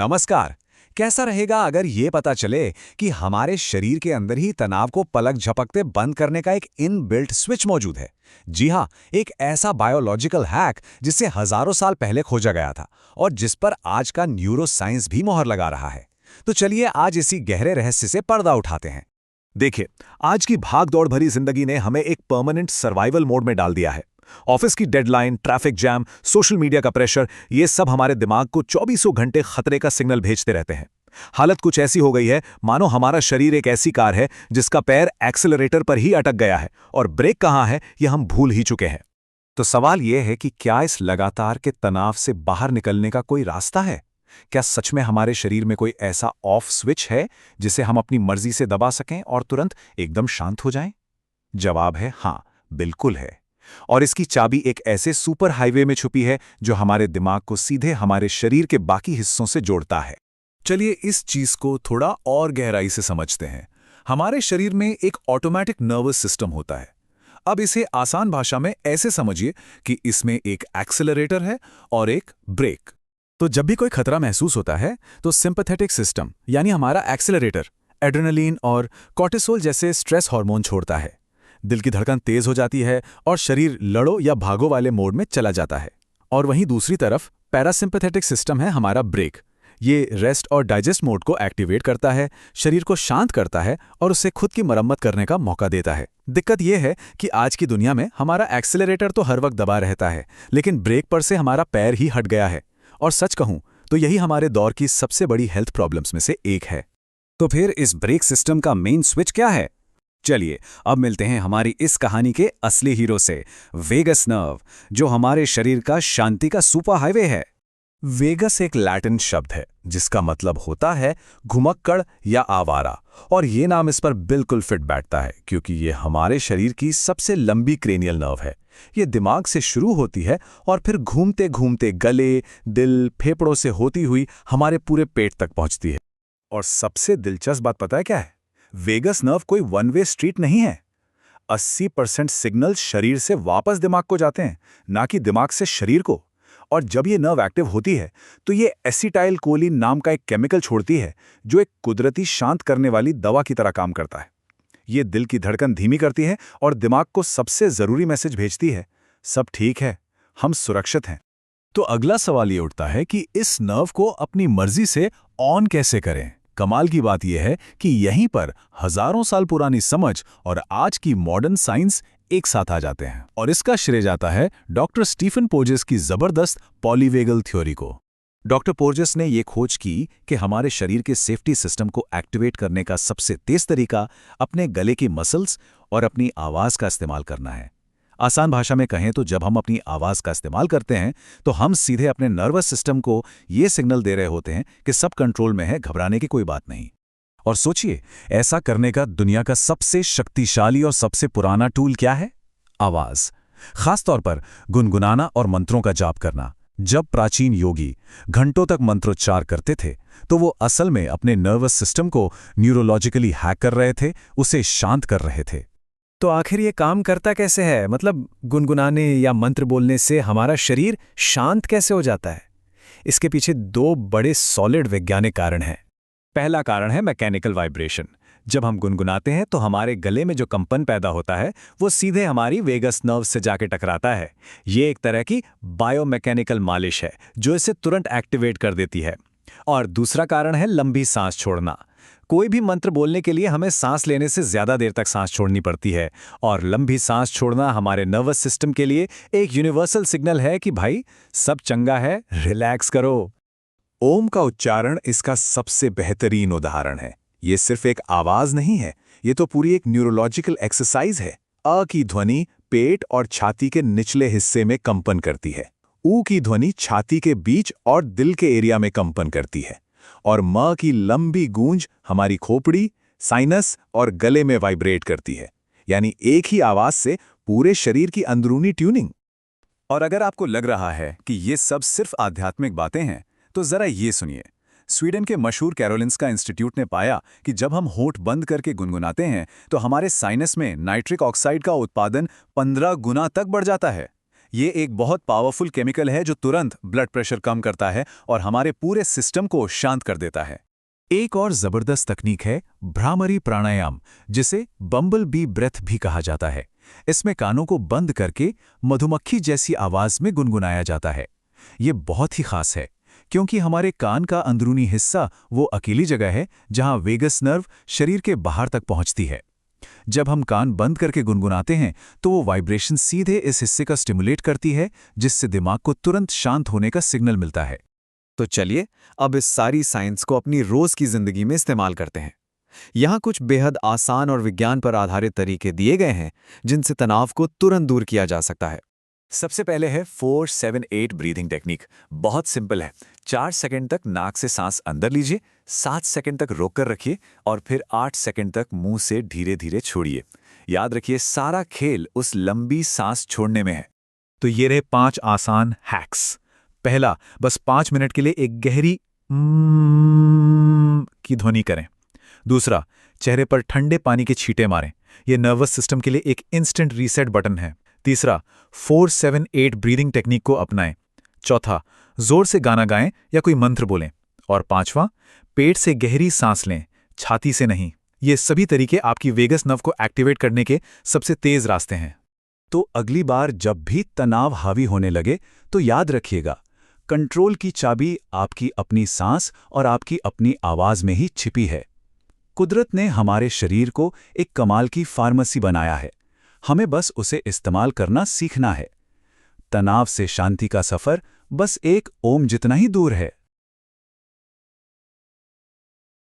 नमस्कार। कैसा रहेगा अगर ये पता चले कि हमारे शरीर के अंदर ही तनाव को पलक झपकते बंद करने का एक इनबिल्ट स्विच मौजूद है। जी हाँ, एक ऐसा बायोलॉजिकल हैक जिसे हजारों साल पहले खोजा गया था और जिस पर आज का न्यूरो साइंस भी मोहर लगा रहा है। तो चलिए आज इसी गहरे रहस्य से पर्दा उठाते हैं। देखिए, आज की भाग-दौड़ भरी जिंदगी ने हमें एक परमानेंट सर्वाइवल मोड में डाल दिया है। ऑफिस की deadline, traffic jam, social media का प्रेशर, ये सब हमारे दिमाग को चौबीसों घंटे खतरे का सिग्नल भेजते रहते हैं। हालत कुछ ऐसी हो गई है मानो हमारा शरीर एक ऐसी कार है जिसका पैर एक्सेलरेटर पर ही अटक गया है और ब्रेक कहाँ है ये हम भूल ही चुके हैं। तो सवाल यह है कि क्या इस लगातार के तनाव से बाहर निकलने का कोई रास्ता है? क्या सच में हमारे शरीर में कोई ऐसा ऑफ स्विच है जिसे हम अपनी मर्जी से दबा सकें और तुरंत एकदम शांत हो जाएं? जवाब है हाँ, बिल्कुल है। और इसकी चाबी एक ऐसे सुपर हाईवे में छुपी है जो हमारे दिमाग को सीधे हमारे शरीर के बाकी हिस्सों से जोड़ता है। चलिए इस चीज को थोड़ा और गहराई से समझते हैं। हमारे शरीर में एक ऑटोमेटिक नर्वस सिस्टम होता है। अब इसे आसान भाषा में ऐसे समझिए कि इसमें एक एक्सेलरेटर है और एक ब्रेक। तो जब भी कोई खतरा महसूस होता है तो सिंपैथेटिक सिस्टम यानी हमारा एक्सेलरेटर एड्रेनलिन और कॉर्टिसोल जैसे स्ट्रेस हार्मोन छोड़ता है। दिल की धड़कन तेज हो जाती है और शरीर लड़ो या भागो वाले मोड में चला जाता है। और वहीं दूसरी तरफ पैरासिम्पैथेटिक सिस्टम है हमारा ब्रेक। ये रेस्ट और डाइजेस्ट मोड को एक्टिवेट करता है, शरीर को शांत करता है और उसे खुद की मरम्मत करने का मौका देता है। दिक्कत यह है कि आज की दुनिया में हमारा एक्सेलरेटर तो हर वक्त दबा रहता है, लेकिन ब्रेक पर से हमारा पैर ही हट गया है। और सच कहूं तो यही हमारे दौर की सबसे बड़ी हेल्थ प्रॉब्लम्स में से एक है। तो फिर इस ब्रेक सिस्टम का मेन स्विच क्या है? चलिए अब मिलते हैं हमारी इस कहानी के असली हीरो से, वेगस नर्व, जो हमारे शरीर का शांति का सुपर हाईवे है। वेगस एक लैटिन शब्द है जिसका मतलब होता है घुमक्कड़ या आवारा, और ये नाम इस पर बिल्कुल फिट बैठता है क्योंकि ये हमारे शरीर की सबसे लंबी क्रेनियल नर्व है। ये दिमाग से शुरू होती है और फिर घूमते घूमते गले, दिल, फेफड़ों से होती हुई हमारे पूरे पेट तक पहुंचती है। और सबसे दिलचस्प बात पता है क्या है? वेगस नर्व कोई वन वे स्ट्रीट नहीं है। 80% सिग्नल शरीर से वापस दिमाग को जाते हैं, ना कि दिमाग से शरीर को। और जब ये नर्व एक्टिव होती है तो ये एसिटाइल कोलिन नाम का एक केमिकल छोड़ती है जो एक कुदरती शांत करने वाली दवा की तरह काम करता है। ये दिल की धड़कन धीमी करती है और दिमाग को सबसे जरूरी मैसेज भेजती है, सब ठीक है, हम सुरक्षित हैं। तो अगला सवाल ये उठता है कि इस नर्व को अपनी मर्जी से ऑन कैसे करें? कमाल की बात यह है कि यहीं पर हजारों साल पुरानी समझ और आज की मॉडर्न साइंस एक साथ आ जाते हैं, और इसका श्रेय जाता है डॉक्टर स्टीफन पोर्जेस की जबरदस्त पॉलीवेगल थ्योरी को। डॉक्टर पोर्जेस ने यह खोज की कि हमारे शरीर के सेफ्टी सिस्टम को एक्टिवेट करने का सबसे तेज तरीका अपने गले की मसल्स और अपनी आवाज का इस्तेमाल करना है। आसान भाषा में कहें तो जब हम अपनी आवाज का इस्तेमाल करते हैं तो हम सीधे अपने नर्वस सिस्टम को ये सिग्नल दे रहे होते हैं कि सब कंट्रोल में है, घबराने की कोई बात नहीं। और सोचिए, ऐसा करने का दुनिया का सबसे शक्तिशाली और सबसे पुराना टूल क्या है? आवाज। खासतौर पर गुनगुनाना और मंत्रों का जाप करना। जब प्राचीन योगी घंटों तक मंत्रोच्चार करते थे तो वो असल में अपने नर्वस सिस्टम को न्यूरोलॉजिकली हैक कर रहे थे, उसे शांत कर रहे थे। तो आखिर ये काम करता कैसे है? मतलब गुनगुनाने या मंत्र बोलने से हमारा शरीर शांत कैसे हो जाता है? इसके पीछे दो बड़े सॉलिड वैज्ञानिक कारण हैं। पहला कारण है मैकेनिकल वाइब्रेशन। जब हम गुनगुनाते हैं तो हमारे गले में जो कंपन पैदा होता है वो सीधे हमारी वेगस नर्व से जाके टकराता है। ये एक तरह की बायोमैकेनिकल मालिश है जो इसे तुरंत एक्टिवेट कर देती है। और दूसरा कारण है लंबी सांस छोड़ना। कोई भी मंत्र बोलने के लिए हमें सांस लेने से ज्यादा देर तक सांस छोड़नी पड़ती है, और लंबी सांस छोड़ना हमारे नर्वस सिस्टम के लिए एक यूनिवर्सल सिग्नल है कि भाई सब चंगा है, रिलैक्स करो। ओम का उच्चारण इसका सबसे बेहतरीन उदाहरण है। ये सिर्फ एक आवाज नहीं है, ये तो पूरी एक न्यूरोलॉजिकल एक्सरसाइज है। अ की ध्वनि पेट और छाती के निचले हिस्से में कंपन करती है। ऊ की ध्वनि छाती के बीच और दिल के एरिया में कंपन करती है। और म की लंबी गूंज हमारी खोपड़ी, साइनस और गले में वाइब्रेट करती है। यानी एक ही आवाज से पूरे शरीर की अंदरूनी ट्यूनिंग। और अगर आपको लग रहा है कि ये सब सिर्फ आध्यात्मिक बातें हैं तो जरा ये सुनिए। स्वीडन के मशहूर कैरोलिंस्का इंस्टीट्यूट ने पाया कि जब हम होंठ बंद करके गुनगुनाते हैं तो हमारे साइनस में नाइट्रिक ऑक्साइड का उत्पादन 15 गुना तक बढ़ जाता है। ये एक बहुत पावरफुल केमिकल है जो तुरंत ब्लड प्रेशर कम करता है और हमारे पूरे सिस्टम को शांत कर देता है। एक और जबरदस्त तकनीक है भ्रामरी प्राणायाम, जिसे बम्बल बी ब्रेथ भी कहा जाता है। इसमें कानों को बंद करके मधुमक्खी जैसी आवाज में गुनगुनाया जाता है। ये बहुत ही खास है क्योंकि हमारे कान का अंदरूनी हिस्सा वो अकेली जगह है जहां वेगस नर्व शरीर के बाहर तक पहुंचती है। जब हम कान बंद करके गुनगुनाते हैं तो वो वाइब्रेशन सीधे इस हिस्से का स्टिमुलेट करती है, जिससे दिमाग को तुरंत शांत होने का सिग्नल मिलता है। तो चलिए अब इस सारी साइंस को अपनी रोज की जिंदगी में इस्तेमाल करते हैं। यहाँ कुछ बेहद आसान और विज्ञान पर आधारित तरीके दिए गए हैं जिनसे तनाव को तुरंत दूर किया जा सकता है। सबसे पहले है 4-7-8 ब्रीथिंग टेक्निक। बहुत सिंपल है। 4 सेकंड तक नाक से सांस अंदर लीजिए, 7 सेकंड तक रोककर रखिए और फिर 8 सेकंड तक मुंह से धीरे धीरे छोड़िए। याद रखिए, सारा खेल उस लंबी सांस छोड़ने में है। तो ये रहे 5 आसान हैक्स। पहला, बस 5 मिनट के लिए एक गहरी की ध्वनि करें। दूसरा, चेहरे पर ठंडे पानी के छींटे मारें। ये नर्वस सिस्टम के लिए एक इंस्टेंट रीसेट बटन है। तीसरा, 4-7-8 ब्रीदिंग टेक्निक को अपनाएं। चौथा, जोर से गाना गाएं या कोई मंत्र बोलें। और पांचवां, पेट से गहरी सांस लें, छाती से नहीं। ये सभी तरीके आपकी वेगस नर्व को एक्टिवेट करने के सबसे तेज रास्ते हैं। तो अगली बार जब भी तनाव हावी होने लगे तो याद रखिएगा, कंट्रोल की चाबी आपकी अपनी सांस और आपकी अपनी आवाज में ही छिपी है। कुदरत ने हमारे शरीर को एक कमाल की फार्मेसी बनाया है, हमें बस उसे इस्तेमाल करना सीखना है। तनाव से शांति का सफर बस एक ओम जितना ही दूर है।